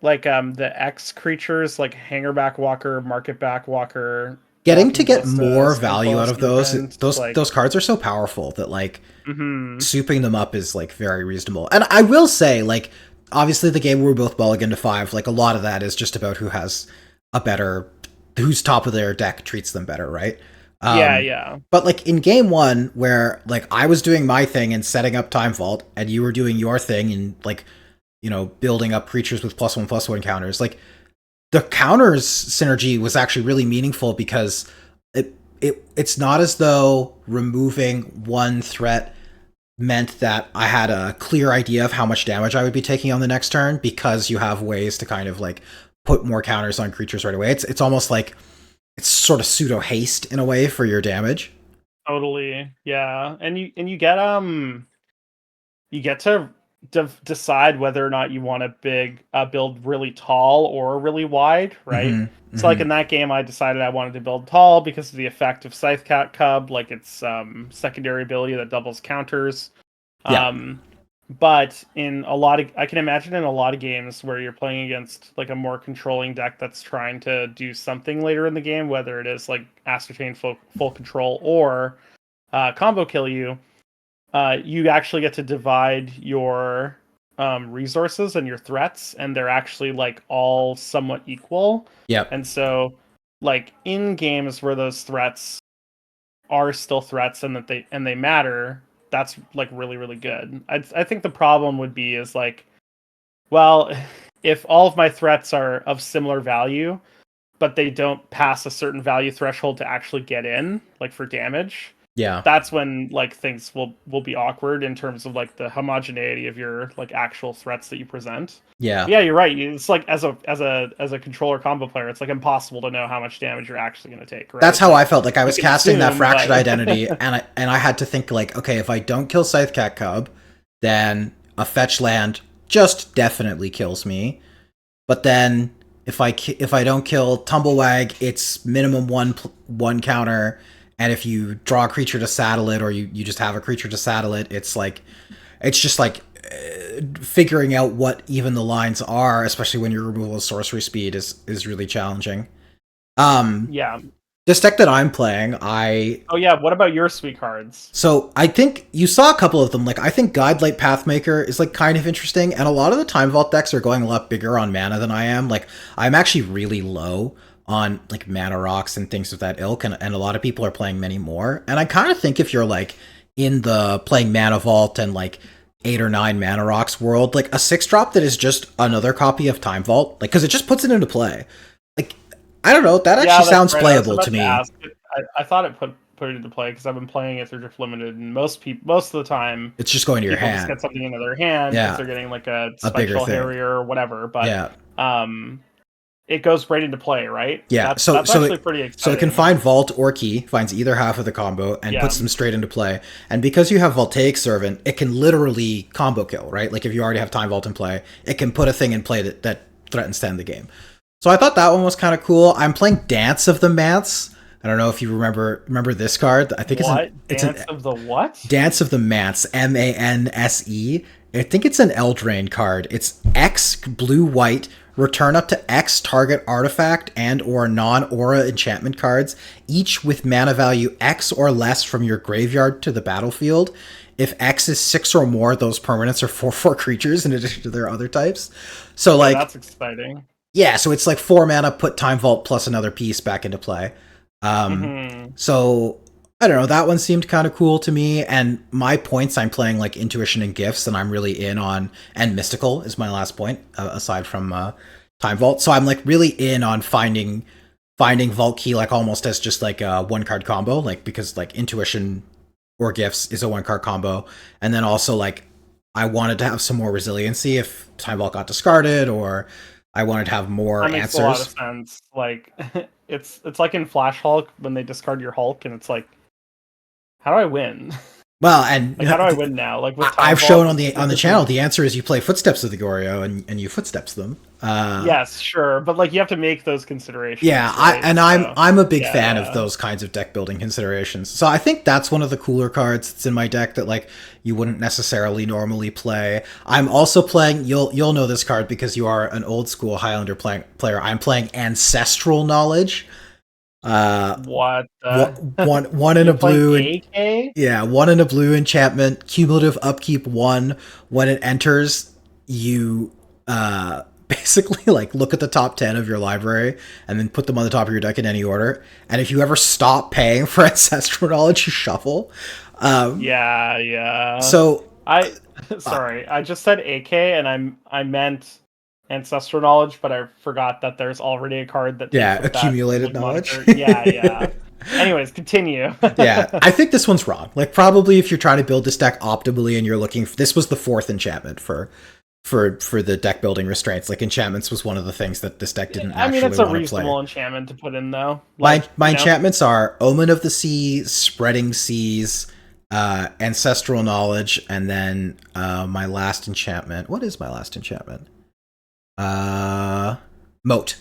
like the X creatures like Hangerback Walker, Marketback Walker, Getting to Walking get Ballista, more Scout value out of those Serpent, those cards are so powerful that like mm-hmm. souping them up is like very reasonable. And I will say, like, obviously the game where we both mulligan to five, like a lot of that is just about who has a better, who's top of their deck treats them better, right? Yeah, Um, yeah. but like in game one, where like I was doing my thing and setting up Time Vault, and you were doing your thing and like building up creatures with +1/+1 counters, like the counters synergy was actually really meaningful because it's not as though removing one threat meant that I had a clear idea of how much damage I would be taking on the next turn because you have ways to kind of like put more counters on creatures right away. It's almost like it's sort of pseudo haste in a way for your damage. Totally. Yeah. And you get to decide whether or not you want to build really tall or really wide, right? Mm-hmm. So like Mm-hmm. in that game, I decided I wanted to build tall because of the effect of Scythecat Cub, like its secondary ability that doubles counters. Yeah. Um, but in a lot of, I can imagine in a lot of games where you're playing against like a more controlling deck that's trying to do something later in the game, whether it is like ascertain full control or combo kill you, you actually get to divide your resources and your threats, and they're actually like all somewhat equal. Yep. And so, like in games where those threats are still threats and that they matter, that's like really really good. I think the problem would be is like, well, if all of my threats are of similar value, but they don't pass a certain value threshold to actually get in, like for damage. Yeah. that's when like things will be awkward in terms of like the homogeneity of your like actual threats that you present. Yeah. But yeah, you're right. It's like as a controller combo player, it's like impossible to know how much damage you're actually going to take, That's right? how I Like felt. Like I you was can casting that assume, fractured but identity, and I had to think like, okay, if I don't kill Scythecat Cub, then a fetch land just definitely kills me. But then if I don't kill Tumblewag, it's minimum one counter, and if you draw a creature to saddle it, or you just have a creature to saddle it, it's just like figuring out what even the lines are, especially when your removal of sorcery speed is really challenging. Um, yeah. this deck that I'm playing, I Oh yeah. What about your sweet cards? so I think you saw a couple of them. Like I think Guidelight Pathmaker is like kind of interesting, and a lot of the Time Vault decks are going a lot bigger on mana than I am. Like I'm actually really low on like mana rocks and things of that ilk, and a lot of people are playing many more. And I kind of think if you're like in the playing Mana Vault and like 8 or 9 mana rocks world, like a 6 drop that is just another copy of Time Vault, like because it just puts it into play. Like I don't know, that actually Yeah, that's sounds right. I was playable to about to me. ask. I thought it put it into play because I've been playing it through Drift Limited, and most of the time, It's just going to your people just hand. get something into their hand if Yeah, they're getting like a a bigger Spectral thing. Harrier or whatever. But Yeah. um, it goes right into play, right? Yeah, That's actually pretty so it can exciting. find Vault or Key, finds either half of the combo, and Yeah, puts them straight into play. And because you have Voltaic Servant, it can literally combo kill, right? Like if you already have Time Vault in play, it can put a thing in play that threatens to end the game. So I thought that one was kind of cool. I'm playing Dance of the Mance. I don't know if you remember this card. I think what it's an Dance of the what? Dance of the Mance, Manse. I think it's an Eldraine card. It's X blue white. Return up to X target artifact and or non-aura enchantment cards, each with mana value X or less from your graveyard to the battlefield. If X is 6 or more, those permanents are 4/4 creatures in addition to their other types. So Okay, like, that's exciting. yeah, so it's like 4 mana, put Time Vault plus another piece back into play. Um, Hmm. so I don't know. That one seemed kind of cool to me. And my points, I'm playing like Intuition and Gifts, and I'm really in on, and Mystical is my last point aside from Time Vault. So I'm like really in on finding Vault Key like almost as just like a 1 card combo, like because like Intuition or Gifts is a 1 card combo, and then also like I wanted to have some more resiliency if Time Vault got discarded, or I wanted to have more That makes a lot of answers. sense. Like, it's like in Flash Hulk when they discard your Hulk, and it's like, how do I win? Well, and Like, how do I win now? Like with Time I've shown Vault, on it the just channel makes the answer is you play Footsteps of the Goryo and you footsteps them. yes, sure, but like you have to make those considerations, Yeah, I right? and So I'm a big yeah, fan of yeah. those kinds of deck building considerations. So I think that's one of the cooler cards that's in my deck that like you wouldn't necessarily normally play. I'm also playing you'll know this card because you are an old school Highlander player. I'm playing Ancestral Knowledge. Uh, What one in a you're playing blue and AK? yeah, 1 in a blue enchantment, cumulative upkeep 1. When it enters, you basically like look at the top 10 of your library and then put them on the top of your deck in any order. And if you ever stop paying for ancestral knowledge, you shuffle. Um, Yeah, yeah. so I uh, sorry, I just said AK and I meant ancestral knowledge, but I forgot that there's already a card that makes yeah, with that accumulated like knowledge. moniker. Yeah, yeah. Anyways, continue. Yeah, I think this one's wrong. Like probably if you're trying to build this deck optimally and you're looking for, this was the 4th enchantment for the deck building restraints. Like enchantments was one of the things that this deck didn't I mean, actually it's a want to play. reasonable enchantment to put in though. My Like, my enchantments are Omen of the Sea, Spreading Seas, Ancestral Knowledge, and then my last enchantment. What is my last enchantment? Uh, Moat,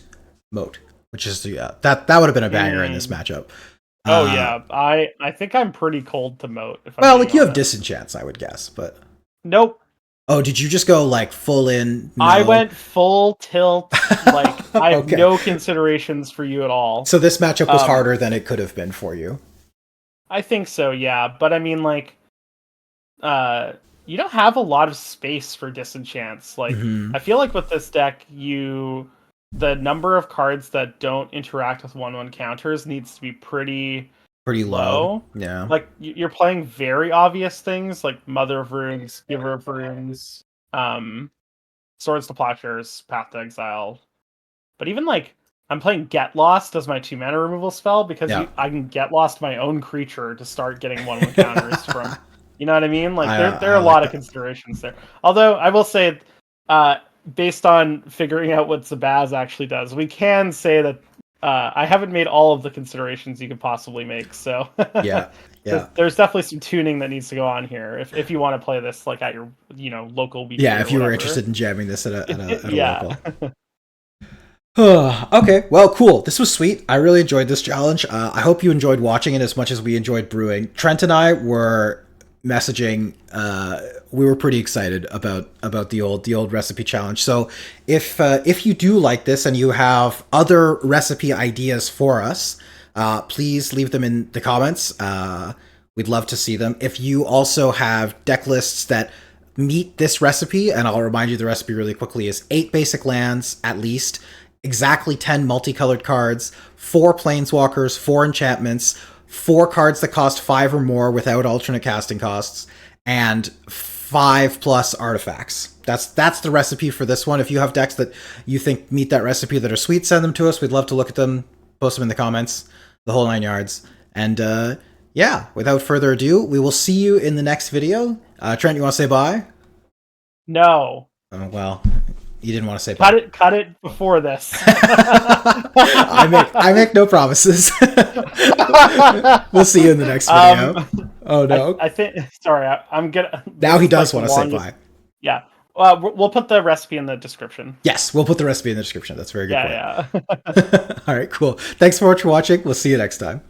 Moat, which is yeah, that would have been a banger in this mm, matchup. oh Uh, yeah, I think I'm pretty cold to moat if I'm well, being like you have honest. disenchants, I would guess, but Nope. oh, did you just go like full in? I No. went full tilt. Like I have Okay, no considerations for you at all. so this matchup was Um, harder than it could have been for you. I think so, yeah. But I mean, like, uh, you don't have a lot of space for disenchants. Like, Hmm. I feel like with this deck, the number of cards that don't interact with 1/1 counters needs to be pretty Pretty low. low. Yeah. Like, you're playing very obvious things like Mother of Runes, Giver of Runes, um, Swords to Plowshares, Path to Exile. But even like I'm playing Get Lost as my 2 mana removal spell because Yeah. I can Get Lost my own creature to start getting 1/1 counters from. You know what I mean? Like there are I a like lot of that. considerations there. Although I will say, uh, based on figuring out what Zabaz actually does, we can say that I haven't made all of the considerations you could possibly make. So Yeah. Yeah. there's definitely some tuning that needs to go on here if you want to play this like at your local weekly Yeah, or if you were whatever. interested in jamming this at a Yeah. local. Okay, well, cool. This was sweet. I really enjoyed this challenge. I hope you enjoyed watching it as much as we enjoyed brewing. Trent and I were messaging. We were pretty excited about the old recipe challenge. So if you do like this and you have other recipe ideas for us, please leave them in the comments. We'd love to see them. If you also have deck lists that meet this recipe, and I'll remind you the recipe really quickly is 8 basic lands at least, exactly 10 multicolored cards, 4 planeswalkers, 4 enchantments, 4 cards that cost 5 or more without alternate casting costs, and 5 plus artifacts. That's the recipe for this one. If you have decks that you think meet that recipe that are sweet, send them to us. We'd love to look at them, post them in the comments, the whole 9 yards. And yeah, without further ado, we will see you in the next video. Trent, you want to say bye? No. Oh, well, you didn't want to say Cut bye. it. Cut it before this. I make no promises. We'll see you in the next video. Oh no! I think. Sorry, I'm gonna. Now This he is like does the want to say longest. bye. Yeah. We'll put the recipe in the description. Yes, we'll put the recipe in the description. That's a very good point. Yeah, yeah. All right, cool. Thanks so much for watching. We'll see you next time.